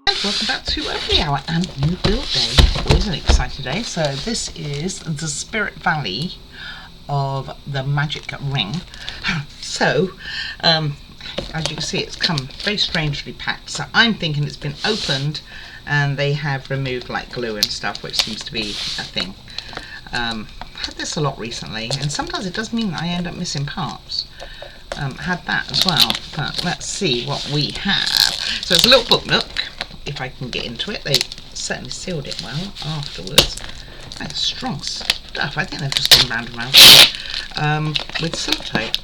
And welcome back to Every Hour and New Build Day. Always an exciting day. So this is the Spirit Valley of the Magic Ring. So, as you can see, it's come very strangely packed. So I'm thinking it's been opened and they have removed like glue and stuff, which seems to be a thing. I've had this a lot recently, and sometimes it does mean that I end up missing parts. Had that as well, but let's see what we have. So it's a little book nook. If I can get into it, they certainly sealed it well afterwards. That's strong stuff. I think they've just gone round and round with sellotape.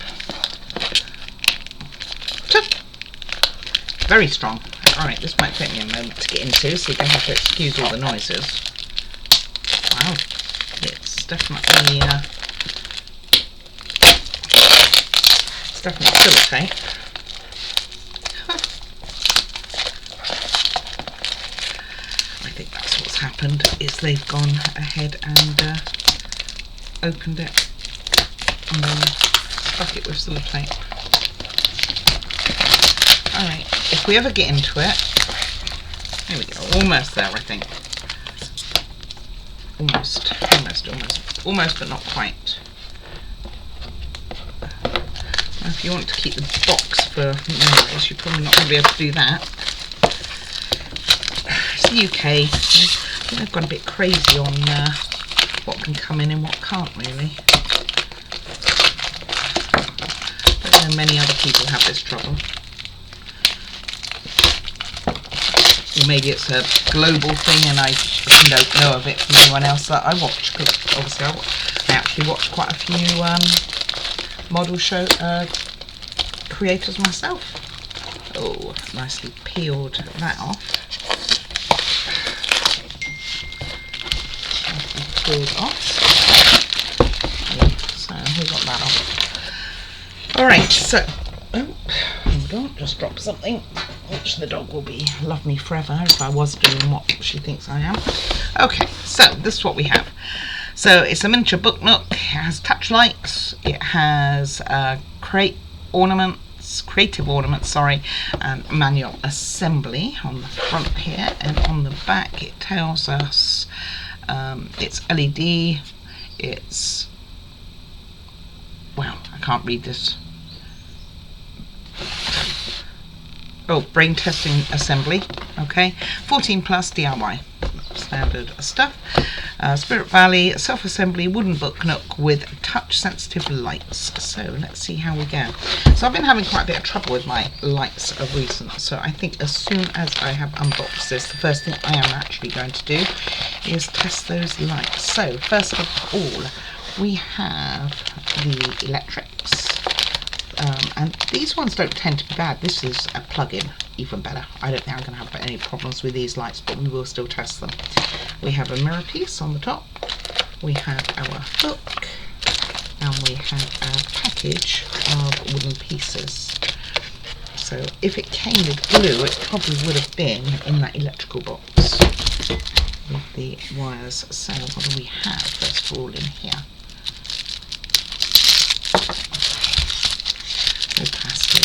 Very strong. Alright, this might take me a moment to get into, so you're going to have to excuse all the noises. Wow, it's definitely sellotape. I think that's what's happened, is they've gone ahead and opened it and then stuck it with sellotape. Alright, if we ever get into it, here we go, almost there I think. Almost, but not quite. Now, if you want to keep the box for memories, you're probably not going to be able to do that. It's the UK. I think they've gone a bit crazy on what can come in and what can't really. I don't know many other people have this trouble. Or maybe it's a global thing and I don't know of it from anyone else that I watch, because obviously I actually watch quite a few model show creators myself. Oh, nicely peeled that off. Pulled off. So we got that off. Alright, so hold on, just drop something, which the dog will love me forever if I was doing what she thinks I am. Okay, so this is what we have. So it's a miniature book nook. It has touch lights, it has creative ornaments, and manual assembly on the front here, and on the back it tells us it's LED, it's, wow, I can't read this. Oh, brain testing assembly, okay, 14 plus DIY, standard stuff. Spirit Valley self-assembly wooden book nook with touch sensitive lights. So let's see how we go. So I've been having quite a bit of trouble with my lights of recent, so I think as soon as I have unboxed this, the first thing I am actually going to do is test those lights. So first of all, we have the electrics. And these ones don't tend to be bad. This is a plug-in, even better. I don't think I'm going to have any problems with these lights, but we will still test them. We have a mirror piece on the top, we have our hook, and we have a package of wooden pieces. So if it came with glue, it probably would have been in that electrical box with the wires. So what do we have first of all in here? No plastic,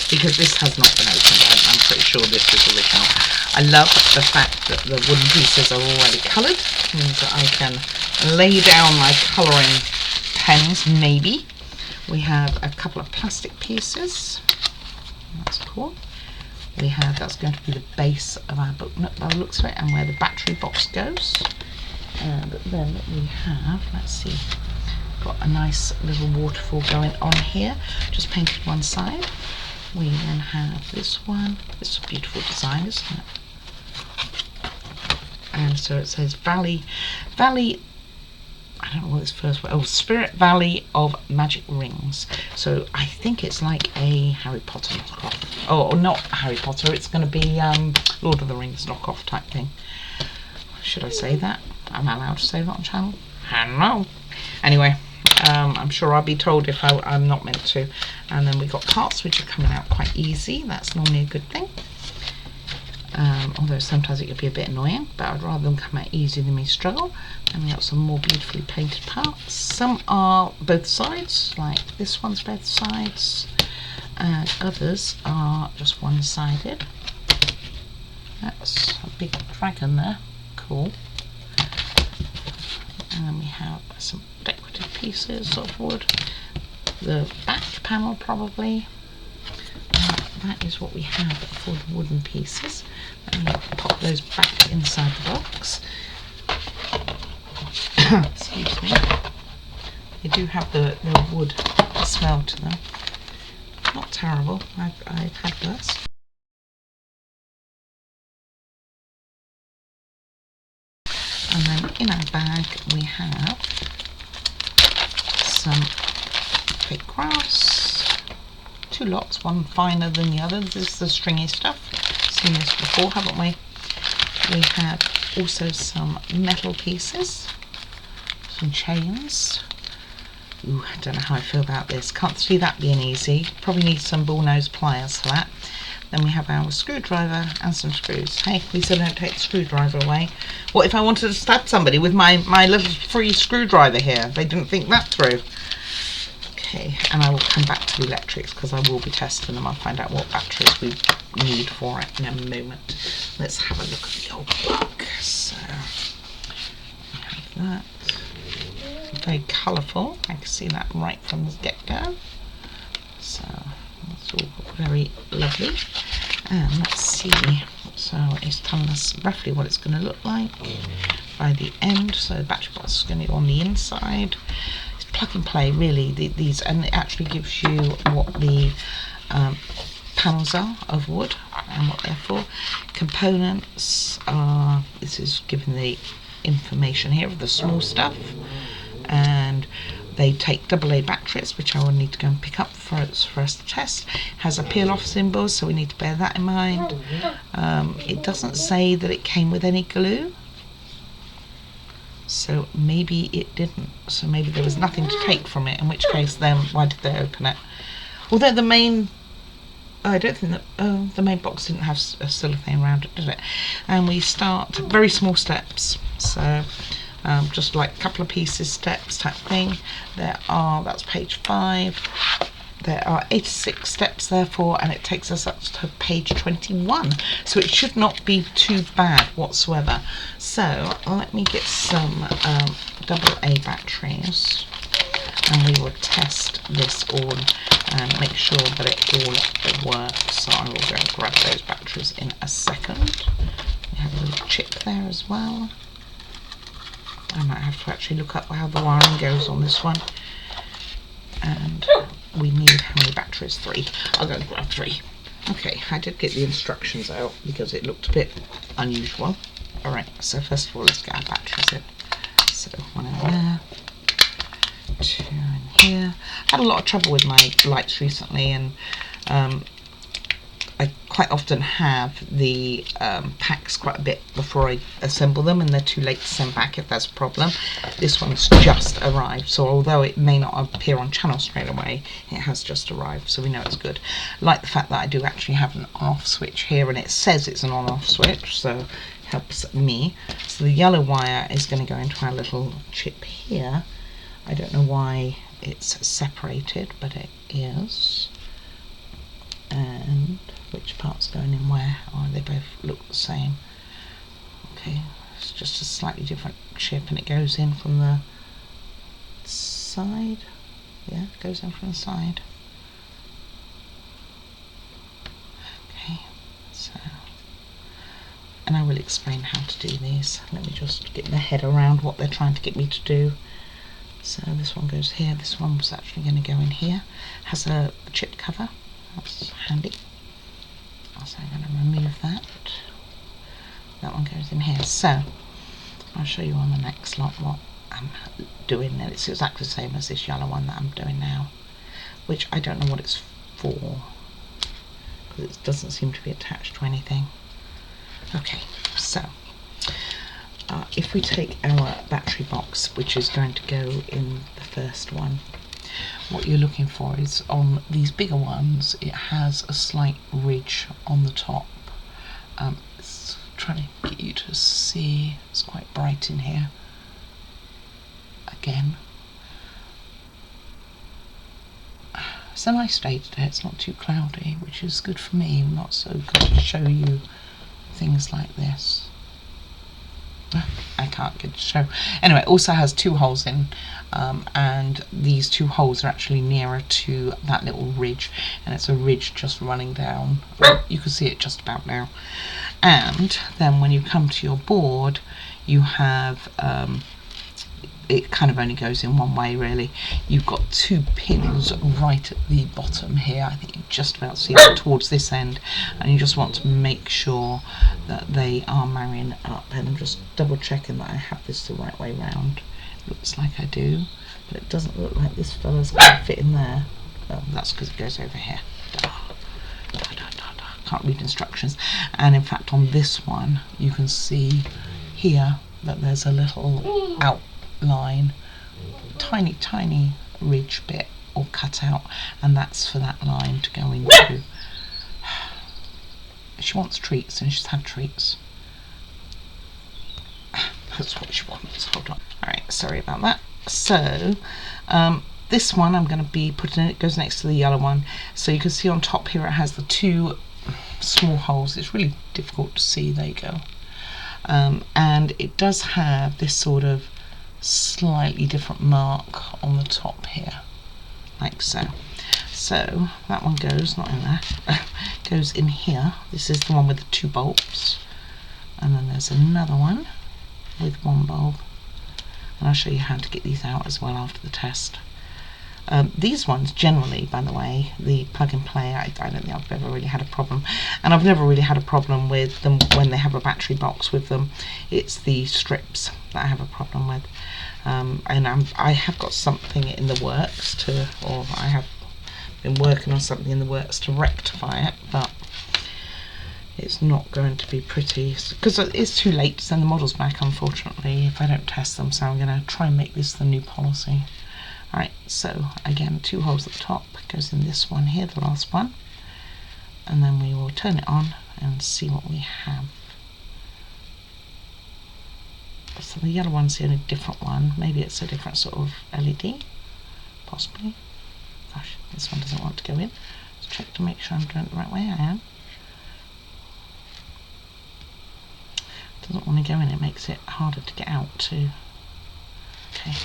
because this has not been opened. I'm pretty sure this is original. I love the fact that the wooden pieces are already coloured, means that I can lay down my colouring pens maybe. We have a couple of plastic pieces, that's cool. We have, that's going to be the base of our book nook by the looks of it, and where the battery box goes. And then we have, let's see, got a nice little waterfall going on here, just painted one side. We then have this one. It's a beautiful design, isn't it? And so it says Valley, I don't know what this first word, oh, Spirit Valley of Magic Rings. So I think it's like a Harry Potter knockoff. Oh, not Harry Potter, it's going to be Lord of the Rings knockoff type thing. Should I say that? Am I allowed to say that on channel? I don't know. Anyway, I'm sure I'll be told if I'm not meant to. And then we got parts which are coming out quite easy. That's normally a good thing. Although sometimes it could be a bit annoying, but I'd rather them come out easy than me struggle. And we got some more beautifully painted parts. Some are both sides, like this one's both sides, and others are just one-sided. That's a big dragon there. Cool. And we have some decorative pieces of wood. The back panel probably. That is what we have for the wooden pieces. Let me pop those back inside the box. Excuse me. They do have the wood smell to them. Not terrible. I've had worse. And then in our bag we have some fake grass. 2 lots, one finer than the other. This is the stringy stuff. Seen this before, haven't we? We have also some metal pieces, some chains. Ooh, I don't know how I feel about this. Can't see that being easy. Probably need some bullnose pliers for that. Then we have our screwdriver and some screws. Hey, we still don't take the screwdriver away. What if I wanted to stab somebody with my little free screwdriver here? They didn't think that through. Okay, and I will come back to the electrics because I will be testing them. I'll find out what batteries we need for it in a moment. Let's have a look at the old book. So, we have that. Very colourful. I can see that right from the get-go. So that's all very lovely. And let's see. So it's telling us roughly what it's going to look like by the end. So the battery box is going to go on the inside. It's plug and play really. These, and it actually gives you what the panels are of wood and what they're for. Components are. This is giving the information here of the small stuff. And they take AA batteries, which I will need to go and pick up for us to test. It has a peel off symbol, so we need to bear that in mind. It doesn't say that it came with any glue, so maybe it didn't. So maybe there was nothing to take from it, in which case then why did they open it? Although the main, I don't think that the main box didn't have a cellophane around it, did it? And we start very small steps, so just like a couple of pieces, steps type thing. That's page 5. There are 86 steps therefore, and it takes us up to page 21. So it should not be too bad whatsoever. So let me get some AA batteries, and we will test this all and make sure that it all works. So I will go and grab those batteries in a second. We have a little chip there as well. I might have to actually look up how the wiring goes on this one. And we need how many batteries? 3. I'll go and grab 3. Okay, I did get the instructions out because it looked a bit unusual. Alright, so first of all let's get our batteries in. So 1 in there, 2 in here. I had a lot of trouble with my lights recently, and I quite often have the packs quite a bit before I assemble them, and they're too late to send back if that's a problem. This one's just arrived, so although it may not appear on channel straight away, it has just arrived, so we know it's good. I like the fact that I do actually have an on-off switch here, and it says it's an on-off switch, so it helps me. So the yellow wire is going to go into our little chip here. I don't know why it's separated, but it is. And which part's going in where? Oh, they both look the same. Okay, it's just a slightly different chip, and it goes in from the side. Yeah, it goes in from the side. Okay, so, and I will explain how to do these. Let me just get my head around what they're trying to get me to do. So this one goes here, this one was actually going to go in here. Has a chip cover, that's handy. So I'm going to remove that. That one goes in here. So I'll show you on the next lot what I'm doing. It's exactly the same as this yellow one that I'm doing now, which I don't know what it's for, because it doesn't seem to be attached to anything. Okay, so if we take our battery box, which is going to go in the first one, what you're looking for is on these bigger ones, it has a slight ridge on the top. It's trying to get you to see, it's quite bright in here. Again, it's a nice day today, it's not too cloudy, which is good for me, not so good to show you things like this. I can't get to show. Anyway, it also has 2 holes in, and these 2 holes are actually nearer to that little ridge, and it's a ridge just running down. You can see it just about now. And then when you come to your board, you have it kind of only goes in one way really. You've got 2 pins right at the bottom here. I think you just about see them towards this end, and you just want to make sure that they are marrying up. And I'm just double checking that I have this the right way round. Looks like I do, but it doesn't look like this fella's going to fit in there. Oh, that's because it goes over here. Can't read instructions. And in fact on this one you can see here that there's a little outline, tiny ridge bit or cut out, and that's for that line to go into. She wants treats, and she's had treats. That's what she wants. Hold on. Alright, sorry about that. So this one I'm going to be putting in, it goes next to the yellow one, so you can see on top here it has the 2 small holes. It's really difficult to see. There you go. And it does have this sort of slightly different mark on the top here, like so. So that one goes not in there, goes in here. This is the one with the 2 bulbs, and then there's another one with 1 bulb, and I'll show you how to get these out as well after the test. These ones generally, by the way, the plug and play, I don't think I've ever really had a problem, and I've never really had a problem with them when they have a battery box with them. It's the strips that I have a problem with, and I have got something in the works to, or I have been working on something in the works to rectify it, but it's not going to be pretty because it's too late to send the models back, unfortunately, if I don't test them. So I'm going to try and make this the new policy. Alright, so again, 2 holes at the top, goes in this one here, the last one, and then we will turn it on and see what we have. So the yellow one's the only different one. Maybe it's a different sort of LED, possibly. Gosh, this one doesn't want to go in. Let's check to make sure I'm doing it the right way. I am. Doesn't want to go in, it makes it harder to get out too. Okay,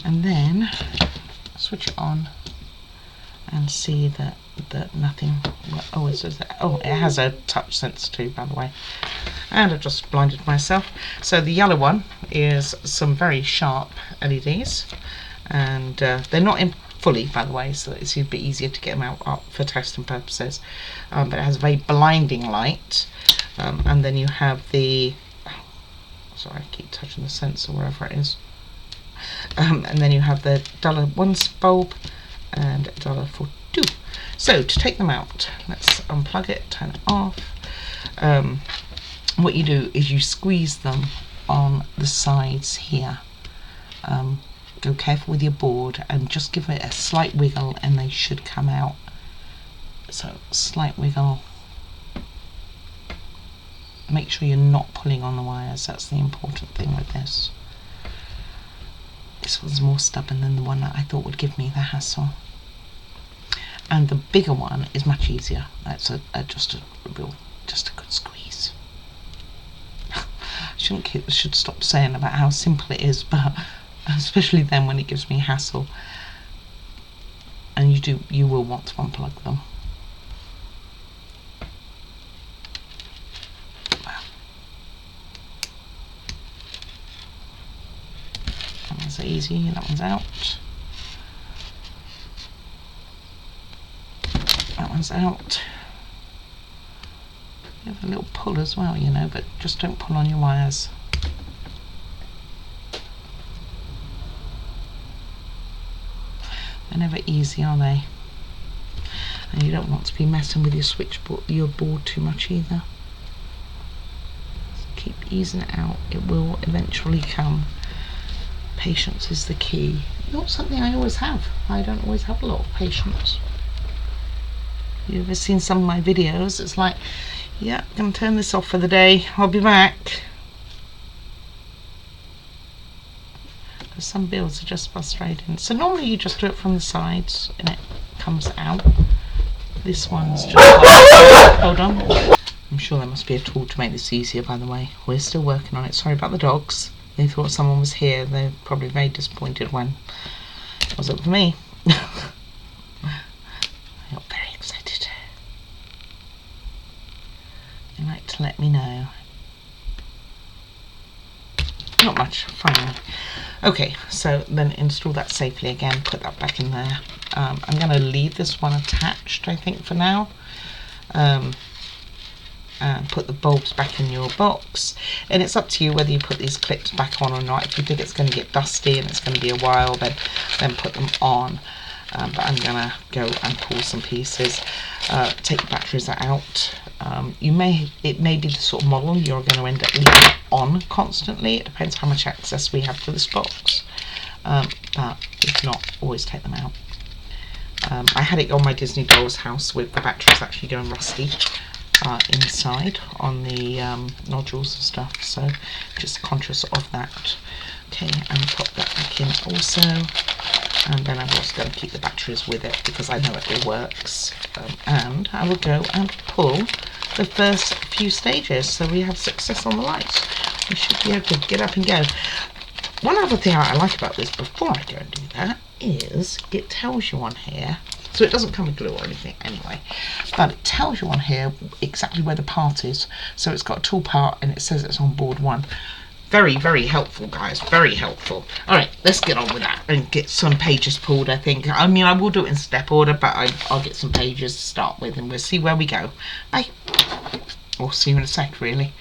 and then switch it on and see that nothing. Oh, it has a touch sensor too, by the way, and I've just blinded myself. So the yellow one is some very sharp LEDs, and they're not in fully, by the way, so it's a bit easier to get them out up for testing purposes, but it has a very blinding light, and then you have the sorry, I keep touching the sensor wherever it is. And then you have the $1 bulb and $42. So to take them out, let's unplug it, turn it off. What you do is you squeeze them on the sides here. Go careful with your board and just give it a slight wiggle and they should come out. So slight wiggle. Make sure you're not pulling on the wires, that's the important thing with this. This one's more stubborn than the one that I thought would give me the hassle. And the bigger one is much easier. That's just a good squeeze. I should stop saying about how simple it is, but especially then when it gives me hassle. And you will want to unplug them. That one's easy, that one's out. That one's out. You have a little pull as well, you know, but just don't pull on your wires. They're never easy, are they? And you don't want to be messing with your board too much either. Just keep easing it out. It will eventually come. Patience is the key. Not something I always have. I don't always have a lot of patience. You've ever seen some of my videos? It's like, yeah, I'm going to turn this off for the day. I'll be back. Because some builds are just frustrating. So normally you just do it from the sides and it comes out. This one's just like, hold on. I'm sure there must be a tool to make this easier, by the way. We're still working on it. Sorry about the dogs. They thought someone was here. They're probably very disappointed when it wasn't for me. I got very excited. They like to let me know. Not much, finally. Okay, so then install that safely again, put that back in there. I'm going to leave this one attached, I think, for now. And put the bulbs back in your box. And it's up to you whether you put these clips back on or not. If you think it's going to get dusty and it's going to be a while, then put them on. But I'm going to go and pull some pieces. Take the batteries out. It may be the sort of model you're going to end up leaving on constantly. It depends how much access we have to this box. But if not, always take them out. I had it on my Disney Dolls house with the batteries actually going rusty inside on the nodules and stuff, so just conscious of that. Okay, and pop that back in also, and then I'm also going to keep the batteries with it because I know it all works. And I will go and pull the first few stages so we have success on the lights. We should be able to get up and go. One other thing I like about this before I go and do that is it tells you on here, so it doesn't come with glue or anything anyway, but it tells you on here exactly where the part is. So it's got a tool part and it says it's on board 1. Very, very helpful, guys, very helpful. All right, let's get on with that and get some pages pulled, I think. I mean, I will do it in step order, but I'll get some pages to start with and we'll see where we go. Bye. Or see you in a sec, really.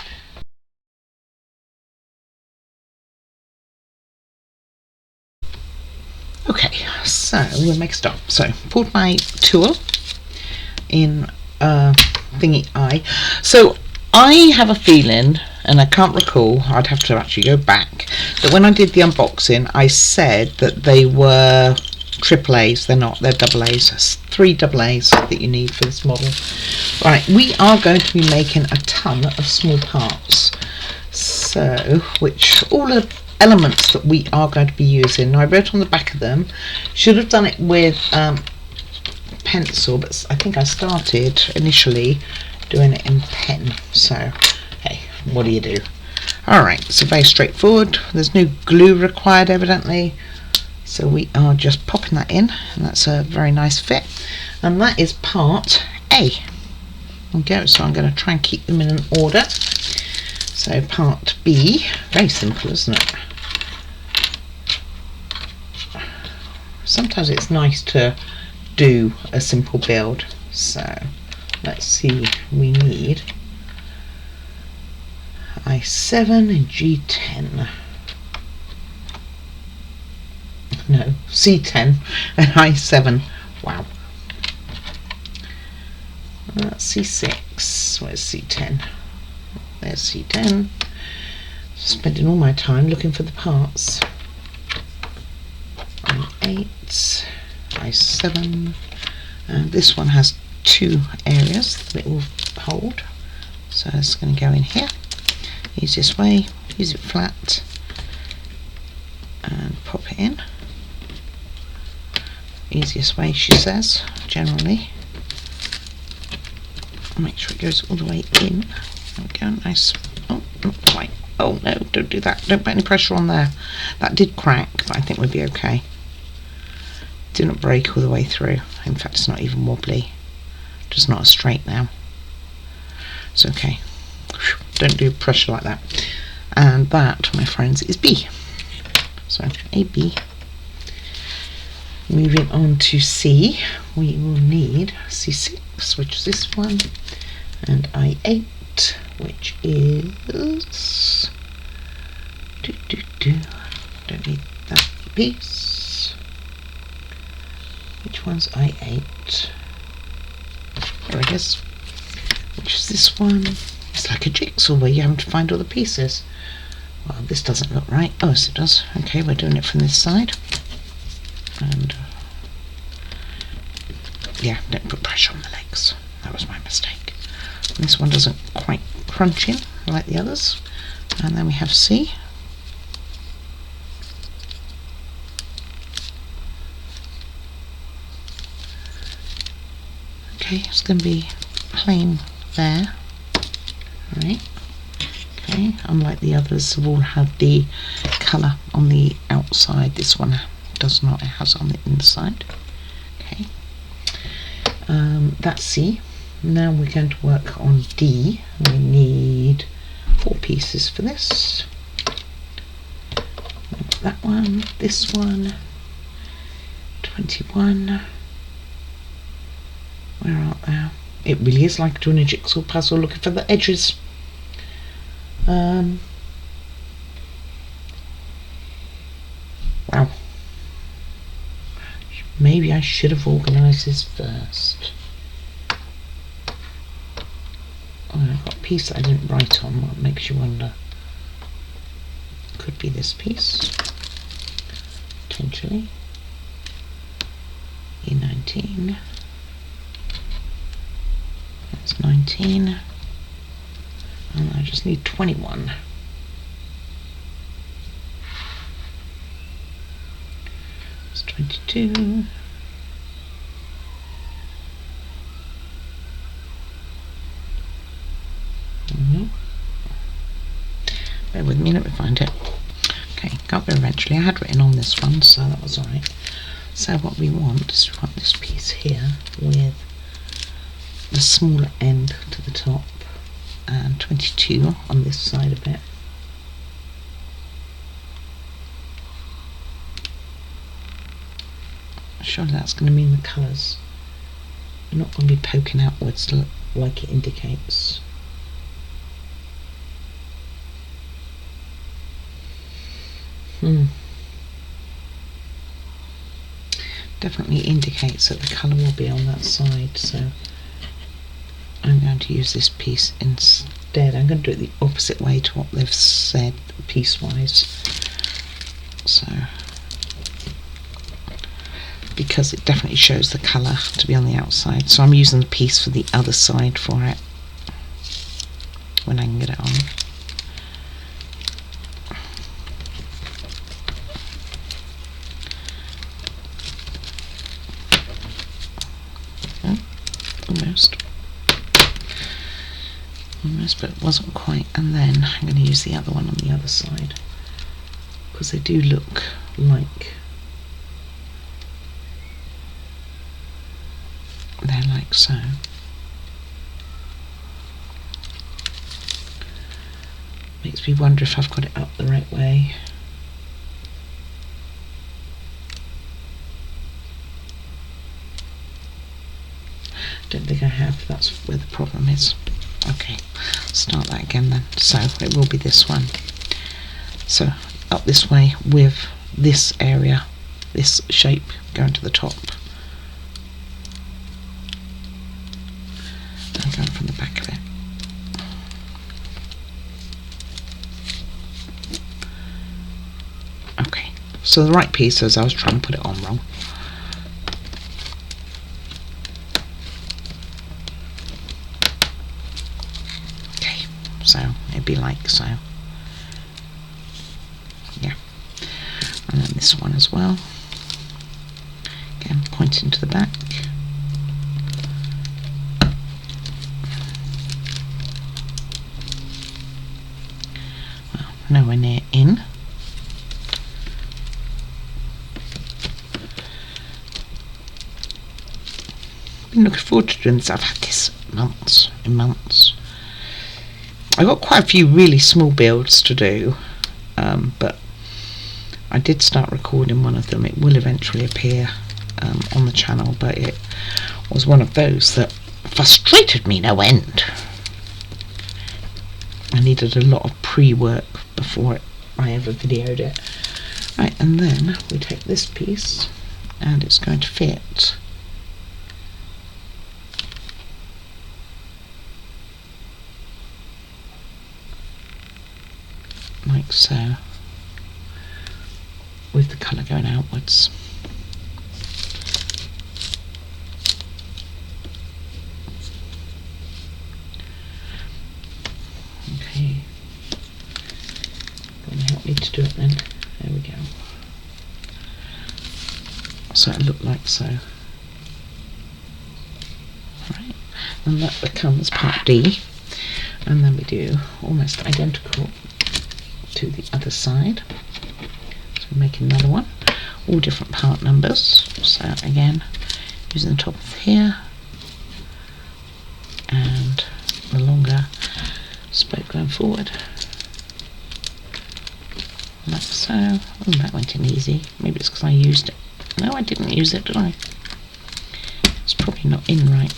Okay, so we'll make a start. So, pulled my tool in thingy eye. So, I have a feeling, and I can't recall, I'd have to actually go back, that when I did the unboxing, I said that they were AAAs. They're not, they're AA's. That's 3 AA's that you need for this model. Right, we are going to be making a ton of small parts. So, which all the elements that we are going to be using. Now, I wrote on the back of them, should have done it with pencil, but I think I started initially doing it in pen. So, hey, what do you do? Alright, so very straightforward. There's no glue required, evidently. So we are just popping that in, and that's a very nice fit. And that is part A. Okay, so I'm going to try and keep them in an order. So part B, very simple, isn't it? Sometimes it's nice to do a simple build. So let's see, we need I7 and G10. No, C10 and I7. Wow. That's C6. Where's C10? There's C10. Spending all my time looking for the parts. I8, I7, and this one has 2 areas that it will hold. So it's going to go in here. Easiest way, use it flat and pop it in. Easiest way, she says, generally. Make sure it goes all the way in. There we go, nice. Oh, not quite. Oh no, don't do that. Don't put any pressure on there. That did crack, but I think we'll be okay. Didn't break all the way through. In fact, it's not even wobbly. Just not as straight now. It's okay. Don't do pressure like that. And that, my friends, is B. So AB. Moving on to C, we will need C6, which is this one, and I8, which is don't need that piece. Which one's I8? There it is. Which is this one? It's like a jigsaw where you have to find all the pieces. Well, this doesn't look right. Oh, yes it does. Okay, we're doing it from this side. And yeah, don't put pressure on the legs. That was my mistake. And this one doesn't quite crunch in like the others. And then we have C. Okay, it's going to be plain there. Right. Okay, unlike the others, have all had the colour on the outside. This one does not, it has on the inside. Okay, that's C. Now we're going to work on D. We need 4 pieces for this. That one, this one, 21. Where art thou? It really is like doing a jigsaw puzzle looking for the edges. Wow. Maybe I should have organised this first. Oh, I've got a piece that I didn't write on. What makes you wonder? Could be this piece. Potentially. E19. That's 19. And I just need 21. That's 22. Bear with me, let me find it. Okay, got there eventually. I had written on this one, so that was alright. So what we want is we want this piece here with the smaller end to the top and 22 on this side of it. Surely that's going to mean the colours are not going to be poking outwards like it indicates. Definitely indicates that the colour will be on that side, so I'm going to use this piece instead. I'm going to do it the opposite way to what they've said piecewise. So, because it definitely shows the colour to be on the outside, so I'm using the piece for the other side for it when I can get it on. Almost, but it wasn't quite. And then I'm going to use the other one on the other side because they do look like they're like so. Makes me wonder if I've got it up the right way. Don't think I have. That's where the problem is. Okay, start that again then. So it will be this one. So up this way with this area, this shape going to the top. And going from the back of it. Okay, so the right piece, as I was trying to put it on wrong. So it'd be like so. Yeah. And then this one as well. Again, pointing to the back. Well, nowhere near in. Been looking forward to doing this. I've had this months and months. I've got quite a few really small builds to do, but I did start recording one of them. It will eventually appear on the channel, but it was one of those that frustrated me no end. I needed a lot of pre-work before I ever videoed it. Right, and then we take this piece and it's going to fit like so, with the colour going outwards. Okay, going to help me to do it then. There we go. So it looked like so. Right, and that becomes part D. And then we do almost identical to the other side. So we make another one, all different part numbers. So again, using the top of here and the longer spoke going forward. Like so. Oh, that went in easy. Maybe it's because I used it. No, I didn't use it, did I? It's probably not in right.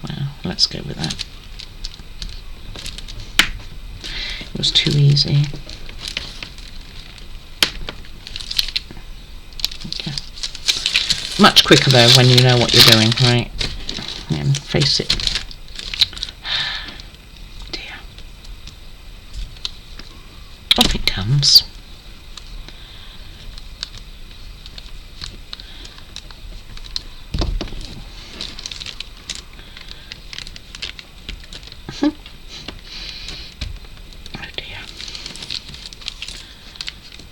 Well, let's go with that. It was too easy. Okay. Much quicker though when you know what you're doing, right? And face it. Dear. Off it comes.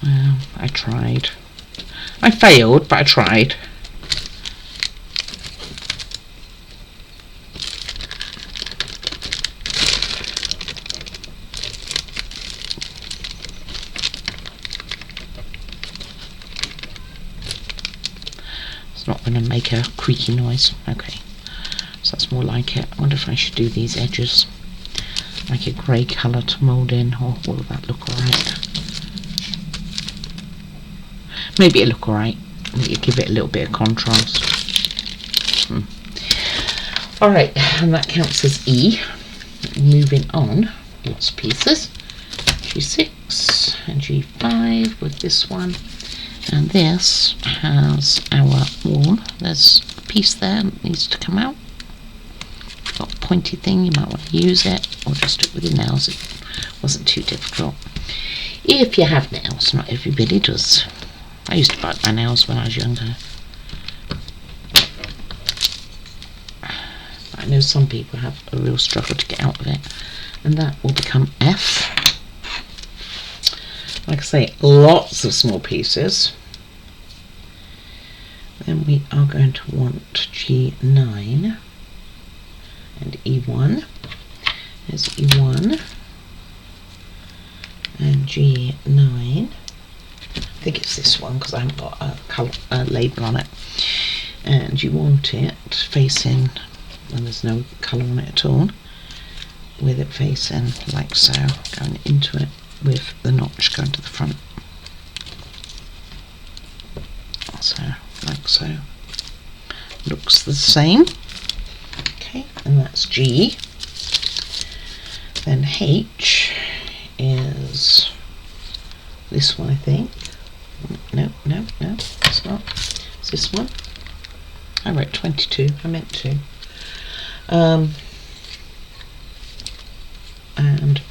Well, I tried. I failed, but I tried. It's not going to make a creaky noise. Okay, so that's more like it. I wonder if I should do these edges like a grey colour to mould in, or will that look alright? Maybe it'll look alright. You give it a little bit of contrast. Alright, and that counts as E. Moving on, lots of pieces. G6 and G5 with this one. And this has our wall. There's a piece there that needs to come out. Got a pointy thing, you might want to use it, or just do it with your nails. It wasn't too difficult. If you have nails, not everybody does. I used to bite my nails when I was younger. I know some people have a real struggle to get out of it. And that will become F. Like I say, lots of small pieces. Then we are going to want G9 and E1. There's E1 and G9. I think it's this one because I haven't got a label on it. And you want it facing, and there's no colour on it at all, with it facing like so, going into it with the notch going to the front. So, like so. Looks the same. Okay, and that's G. Then H is this one, I think. No, it's not. It's this one. I wrote 22, I meant to. And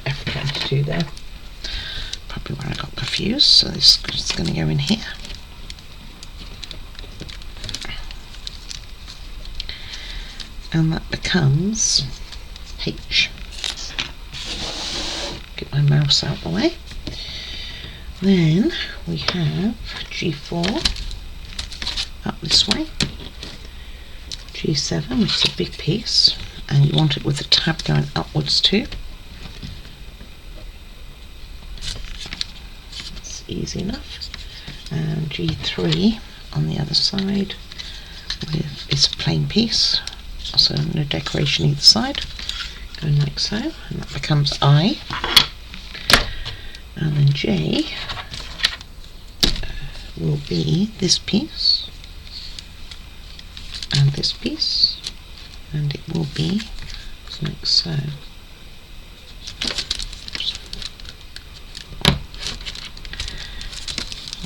F22 there. Probably where I got confused, so this is going to go in here. And that becomes H. Get my mouse out of the way. Then we have G4 up this way, G7, which is a big piece, and you want it with the tab going upwards too. It's easy enough. And G3 on the other side with it's a plain piece, so no decoration either side, going like so, and that becomes I. And then J will be this piece and this piece, and it will be like so.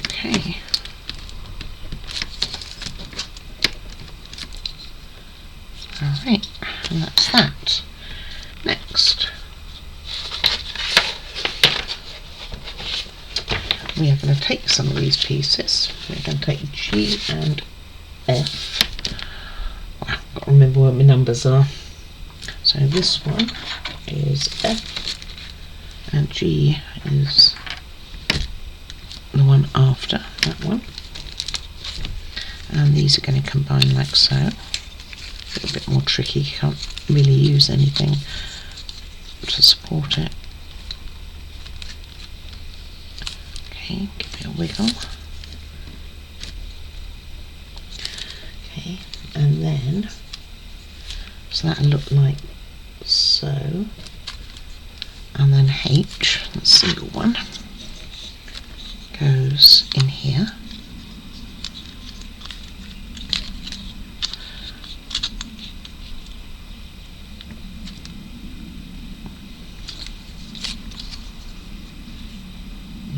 Okay. Alright, and that's that. Next, we are going to take some of these pieces. We're going to take G and F. I've got to remember what my numbers are. So this one is F, and G is the one after that one. And these are going to combine like so. a little bit more tricky, you can't really use anything to support it. Okay, give it a wiggle. Okay, and then, so that'll look like so. And then H, the single one, goes in here.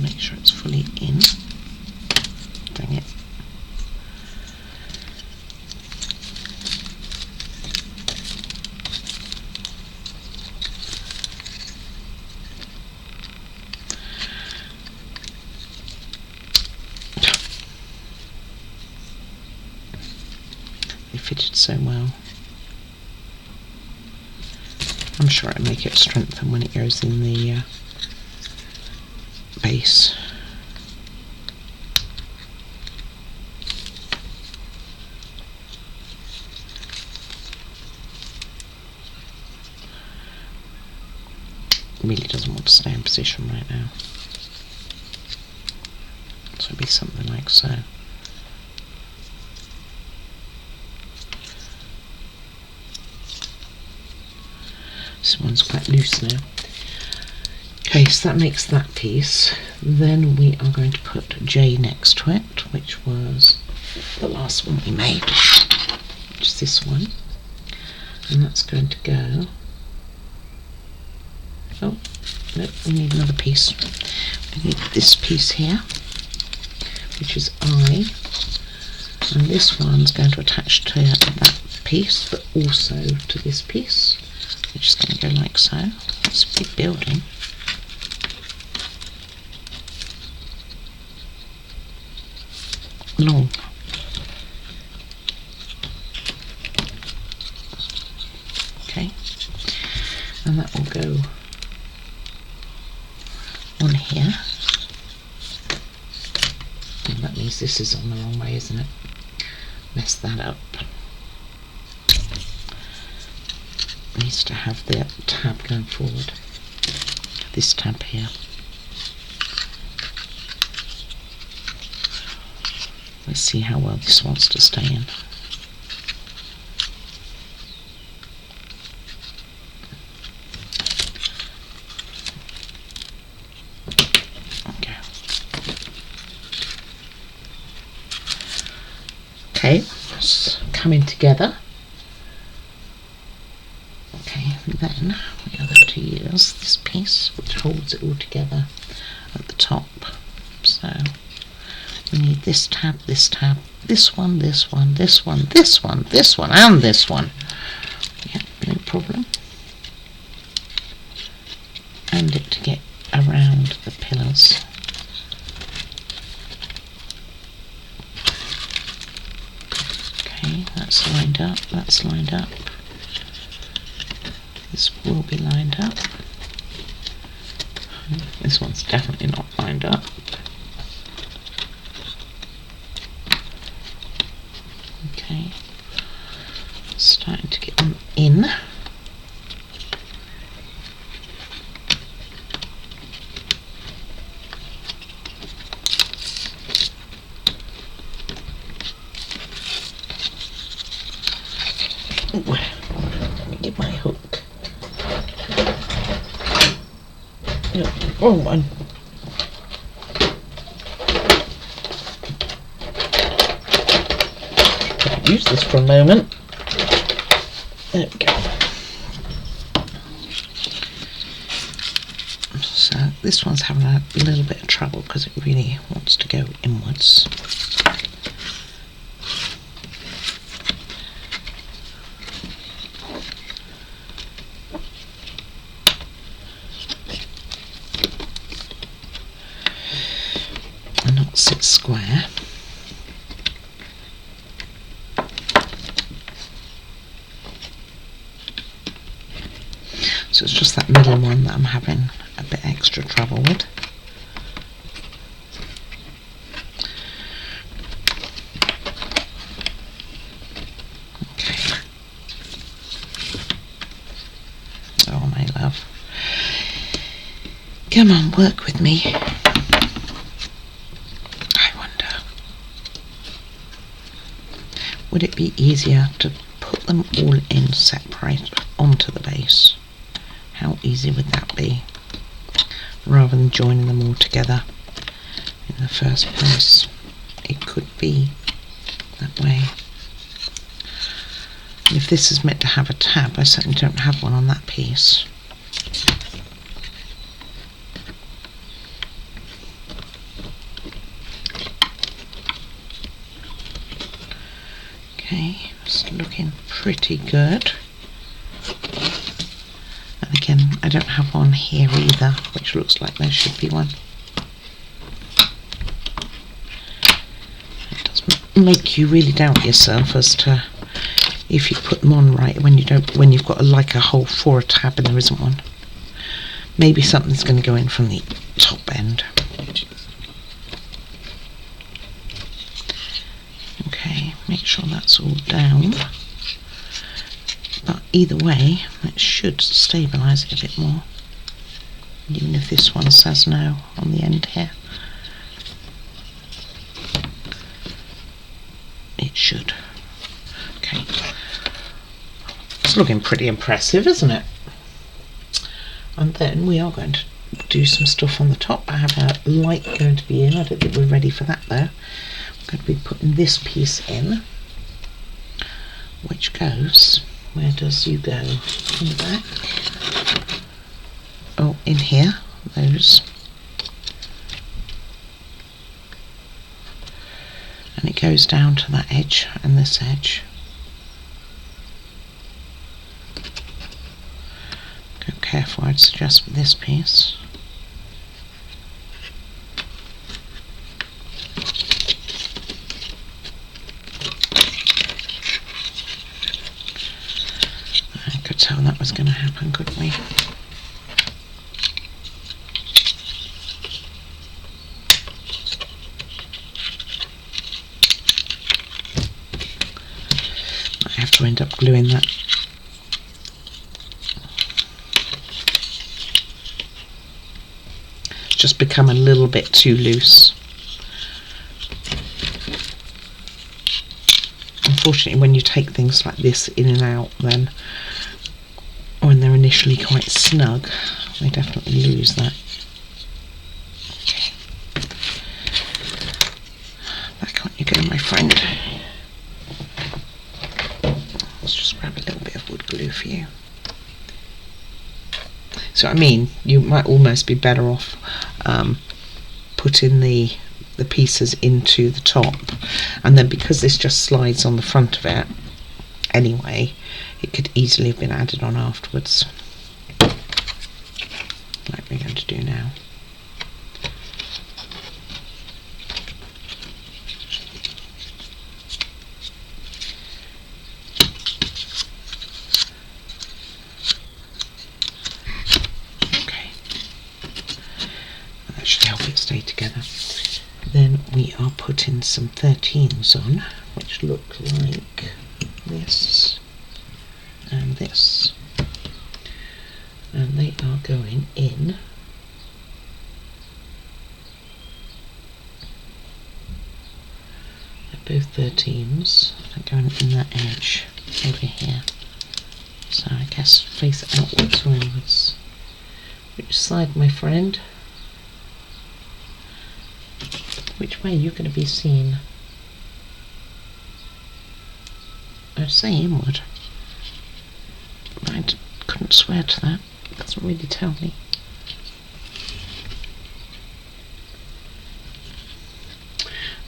Make sure it's fully in. Dang it. They fitted so well. I'm sure it'll make it strengthen when it goes in the base. Really doesn't want to stay in position right now. So it'd be something like so. This one's quite loose now. Okay, so that makes that piece. Then we are going to put J next to it, which was the last one we made, which is this one. And that's going to go... Oh, no, we need another piece. We need this piece here, which is I. And this one's going to attach to that piece, but also to this piece, which is going to go like so. It's a big building. Long. Okay, and that will go on here. And that means this is on the wrong way, isn't it? Mess that up. It needs to have the tab going forward. This tab here. Let's see how well this wants to stay in. Okay, it's coming together. Okay, and then we are going to use this piece which holds it all together at the top. So we need this tab, this one, this one, this one, this one, this one, and this one. Yeah, no problem. And it to get around the pillars. Okay, that's lined up, that's lined up. This will be lined up. This one's definitely not lined up. Okay, starting to get them in. Ooh, let me get my hook. No, wrong one. Use this for a moment. There we go. So this one's having a little bit of trouble because it really wants to go inwards. And not sit square. So it's just that middle one that I'm having a bit extra trouble with. Okay, my love. Come on, work with me. I wonder, would it be easier to put them all in separate onto the base? How easy would that be? Rather than joining them all together in the first place. It could be that way. And if this is meant to have a tab, I certainly don't have one on that piece. Okay, it's looking pretty good. And again, I don't have one here either, which looks like there should be one. It does make you really doubt yourself as to if you put them on right when you've got like a hole for a tab and there isn't one. Maybe something's going to go in from the top end. Okay, make sure that's all down. But either way, it should stabilise it a bit more. Even if this one says no on the end here. It should. Okay. It's looking pretty impressive, isn't it? And then we are going to do some stuff on the top. I have a light going to be in. I don't think we're ready for that though. I'm going to be putting this piece in, which goes, where does you go? In the back. Oh, in here, those. And it goes down to that edge and this edge. Go careful, I'd suggest, with this piece. I could tell that was going to happen, couldn't we? I have to end up gluing that. It's just become a little bit too loose. Unfortunately, when you take things like this in and out, then when they're initially quite snug, they definitely lose that. Back on you go, my friend. Let's just grab a little bit of wood glue for you. So I mean, you might almost be better off putting the pieces into the top, and then because this just slides on the front of it anyway, it could easily have been added on afterwards, like we're going to do now. Okay, that should help it stay together. Then we are putting some 13s on, which look like this and this, and they are going in they're both 13s. They're going in that edge over here, so I guess face it outwards or inwards. Which side, my friend? Which way you're going to be seen? I'd say inward, but I couldn't swear to that. It doesn't really tell me.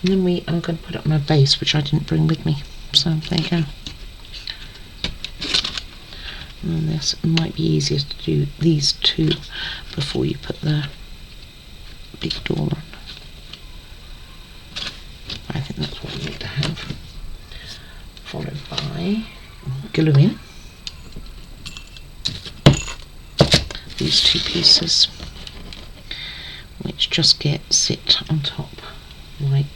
And then we are going to put up my base, which I didn't bring with me. So there you go. And this might be easier to do these two before you put the big door on. I think that's what we need to have. Followed by gluing these two pieces, which just sit on top like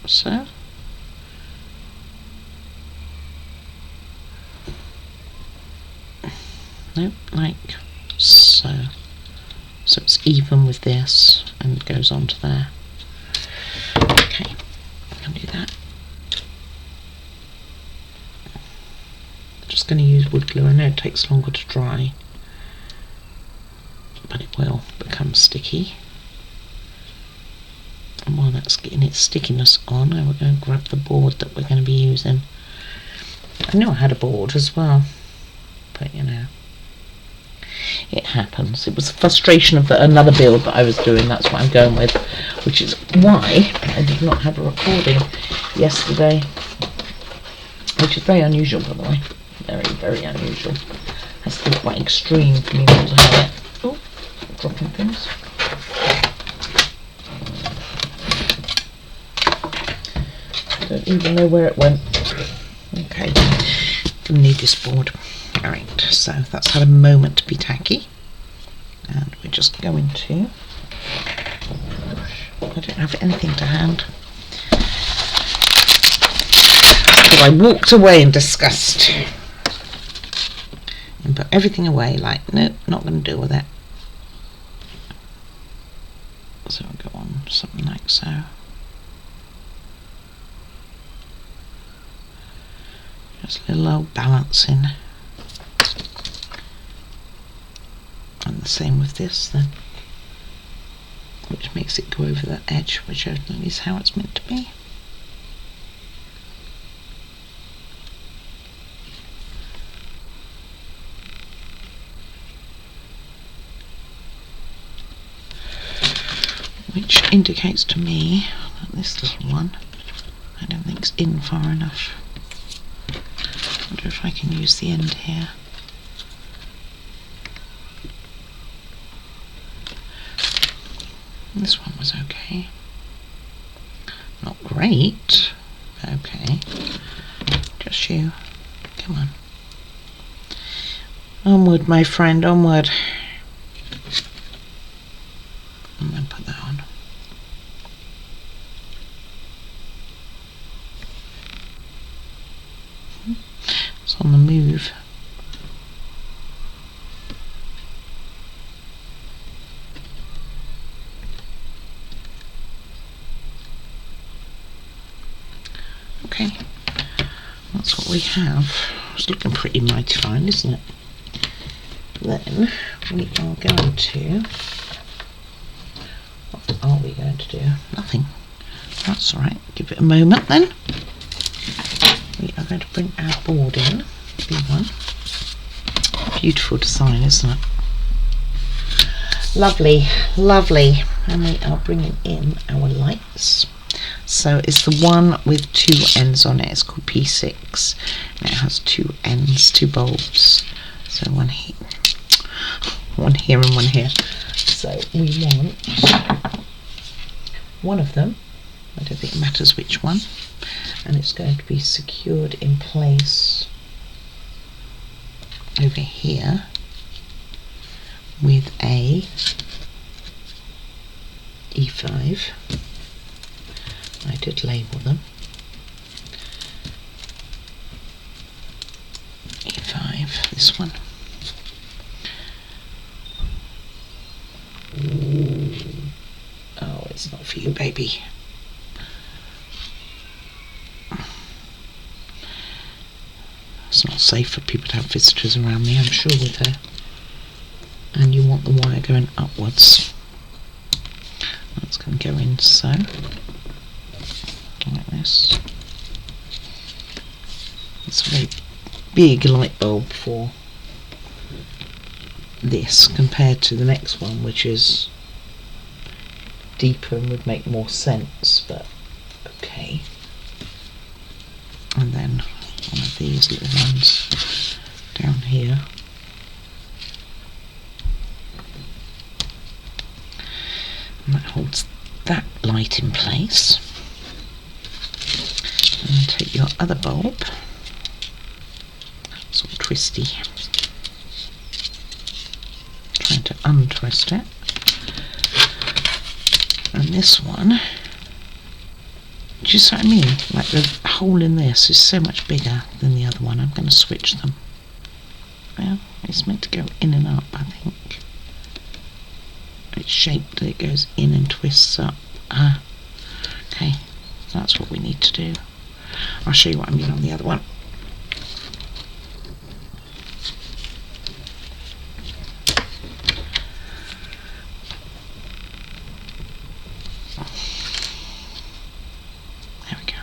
so. No, like so. So it's even with this and goes on to there. Okay, I can do that. Just going to use wood glue. I know it takes longer to dry, but it will become sticky. And while that's getting its stickiness on, I will go and grab the board that we're going to be using. I knew I had a board as well, but you know, it happens. It was a frustration of another build that I was doing, that's what I'm going with, which is why I did not have a recording yesterday, which is very unusual, by the way. Very, very unusual. Has to be quite extreme for me not to have it. Oh, dropping things. I don't even know where it went. Okay, gonna need this board. Alright, so that's had a moment to be tacky. And we're just going to... I don't have anything to hand. So I walked away in disgust. And put everything away, like, nope, not going to deal with it. So I'll go on something like so. Just a little old balancing. And the same with this then, which makes it go over that edge, which is how it's meant to be. Which indicates to me that this little one, I don't think it's in far enough. I wonder if I can use the end here. This one was okay. Not great, but okay. Just you. Come on. Onward, my friend, onward. And then put that on. It's on the move. Okay, that's what we have. It's looking pretty mighty fine, isn't it? Then we are going to... What are we going to do? Nothing. That's all right. Give it a moment then. We are going to bring our board in. B1. Beautiful design, isn't it? Lovely, lovely. And we are bringing in our lights. So it's the one with two ends on it. It's called P6. And it has two ends, two bulbs. So one here and one here. So we want one of them. I don't think it matters which one. And it's going to be secured in place over here with a E5. I did label them. E5, this one. Oh, it's not for you, baby. It's not safe for people to have visitors around me, I'm sure, with her. And you want the wire going upwards. That's going to go in so. Like this. It's a very big light bulb for this compared to the next one, which is deeper and would make more sense, but okay. And then one of these little ones down here. And that holds that light in place. And then take your other bulb, sort of twisty, trying to untwist it. And this one, do you see what I mean? Like the hole in this is so much bigger than the other one. I'm going to switch them. Well, it's meant to go in and up, I think. It's shaped that it goes in and twists up. Ah, okay, that's what we need to do. I'll show you what I mean on the other one. There we go.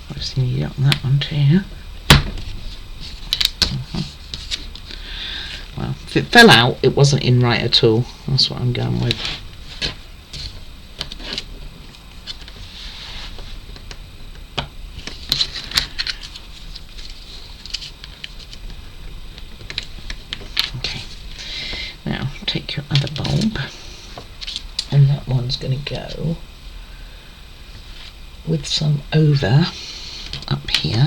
Obviously need it on that one too. Well, if it fell out, it wasn't in right at all. That's what I'm going with. Okay, now take your other bulb, and that one's going to go with some over up here.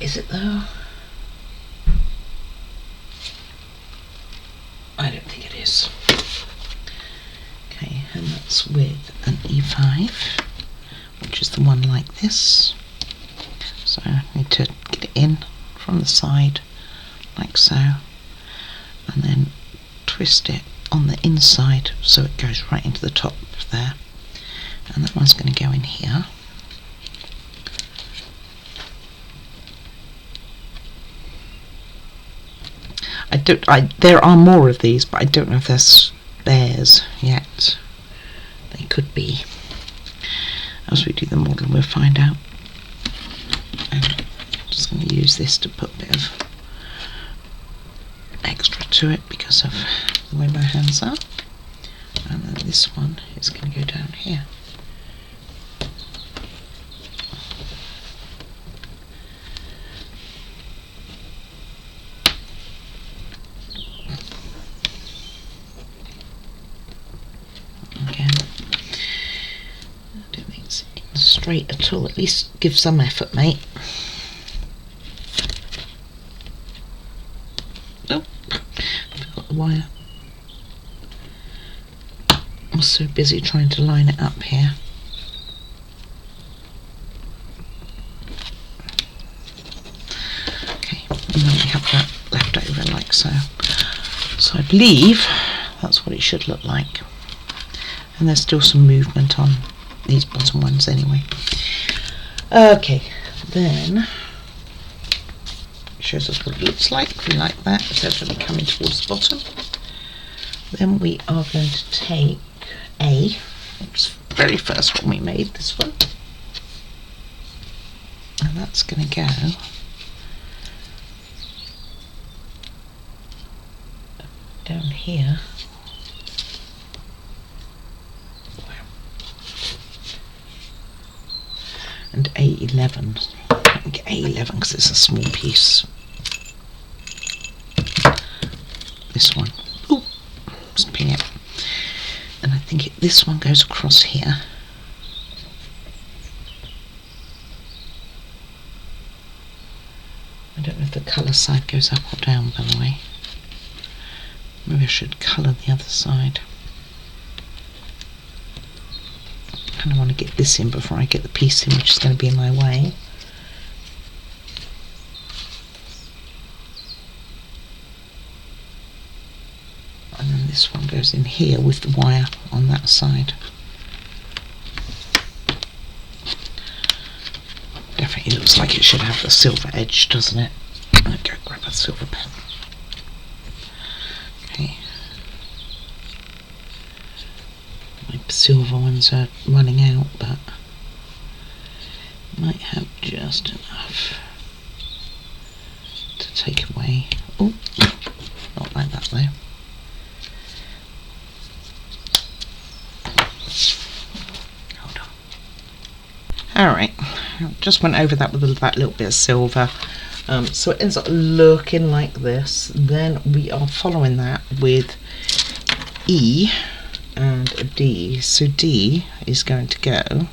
Is it though? I don't think it is. Okay, and that's with an E5, which is the one like this. So I need to get it in from the side, like so, and then twist it on the inside so it goes right into the top there. And that one's going to go in here. There are more of these, but I don't know if they're spares yet. They could be. As we do the model, we'll find out. And I'm just going to use this to put a bit of extra to it because of the way my hands are. And then this one is going to go down here. Straight at all, at least give some effort, mate. Nope, I've got the wire. I was so busy trying to line it up here. Okay, and then we have that left over like so. So I believe that's what it should look like. And there's still some movement on these bottom ones anyway. Okay, then it shows us what it looks like. We like that. It's definitely coming towards the bottom. Then we are going to take it's the very first one we made, this one, and that's going to go down here. And A11. I get A11 because it's a small piece. This one. Ooh, just pin it. And I think this one goes across here. I don't know if the colour side goes up or down, by the way. Maybe I should colour the other side. I kind of want to get this in before I get the piece in, which is going to be in my way. And then this one goes in here with the wire on that side. Definitely looks like it should have the silver edge, doesn't it? I'll go grab a silver pen. Okay. My silver ones are running out, but might have just enough to take away. Oh, not like that though. Hold on. Alright, just went over that with that little bit of silver. So it ends up looking like this. Then we are following that with E and D. So D is going to go,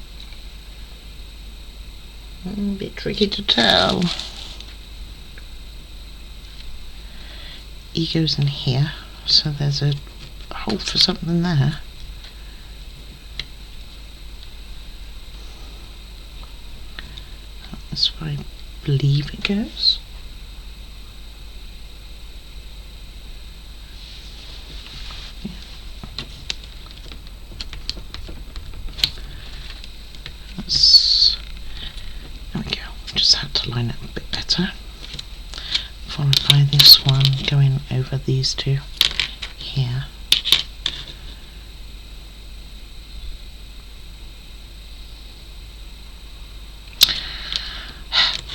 a bit tricky to tell. E goes in here, so there's a hole for something there. That's where I believe it goes. Yeah. There we go. Just had to line it a bit better. Followed by this one going over these two here.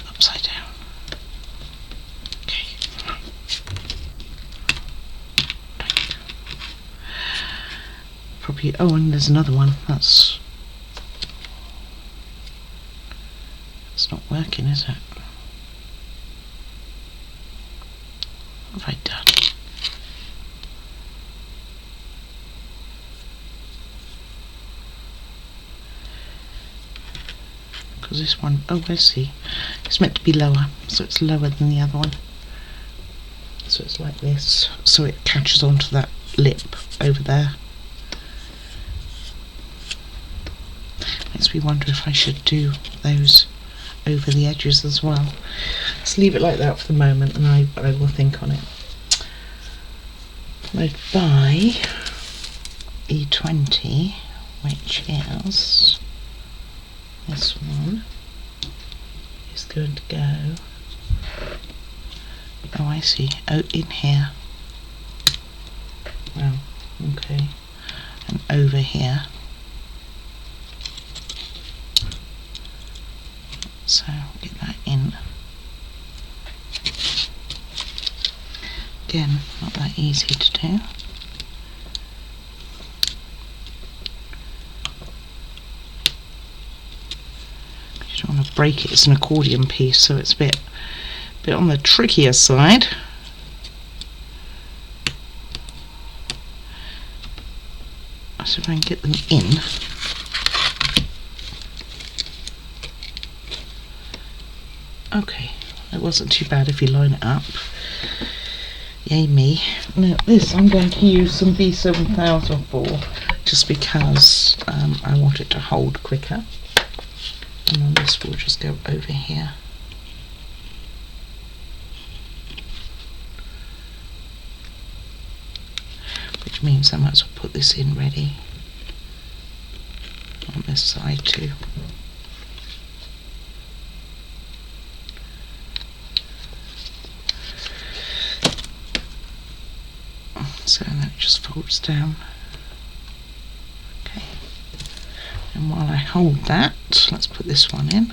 Upside down. Okay. Probably, oh, and there's another one. That's not working, is it? What have I done? Because this one, oh, I see. It's meant to be lower, so it's lower than the other one. So it's like this, so it catches onto that lip over there. Makes me wonder if I should do those over the edges as well. Let's leave it like that for the moment, and I will think on it. Followed by E20, which is this one, is going to go, oh, I see, oh, in here. Well, okay, and over here. So get that in. Again, not that easy to do. You don't want to break it. It's an accordion piece, so it's a bit on the trickier side. So if I can get them in. Okay, it wasn't too bad if you line it up. Yay me. Now this I'm going to use some B7000 for, just because I want it to hold quicker. And then this will just go over here. Which means I might as well put this in ready on this side too. So then it just folds down. Okay. And while I hold that, let's put this one in.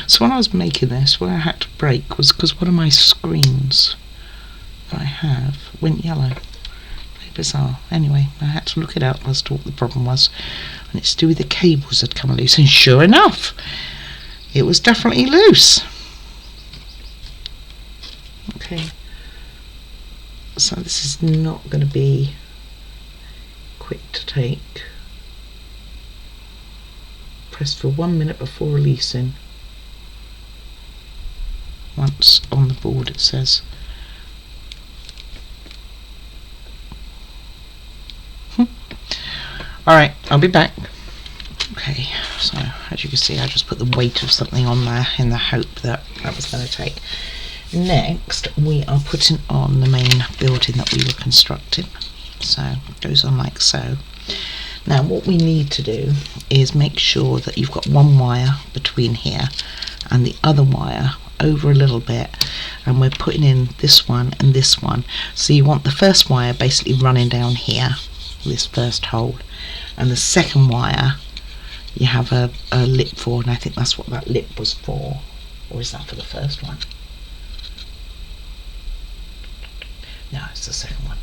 So when I was making this, what I had to break was because one of my screens that I have went yellow. Very bizarre. Anyway, I had to look it up as to what the problem was. And it's to do with the cables that come loose. And sure enough, it was definitely loose. Okay. So this is not going to be quick to take. Press for 1 minute before releasing. Once on the board it says. Alright, I'll be back. Okay, so as you can see I just put the weight of something on there in the hope that that was going to take. Next we are putting on the main building that we were constructing. So it goes on like so. Now what we need to do is make sure that you've got one wire between here and the other wire over a little bit, and we're putting in this one and this one. So you want the first wire basically running down here, this first hole, and the second wire you have a lip for, and I think that's what that lip was for. Or is that for the first one? No, it's the second one.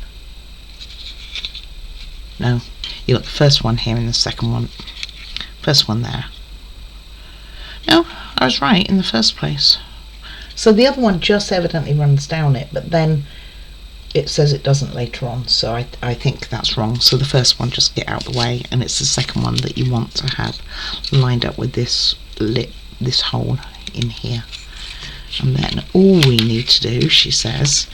No, you got the first one here and the second one. First one there. No, I was right in the first place. So the other one just evidently runs down it, but then it says it doesn't later on, so I think that's wrong. So the first one just get out of the way, and it's the second one that you want to have lined up with this lip, this hole in here. And then all we need to do, she says,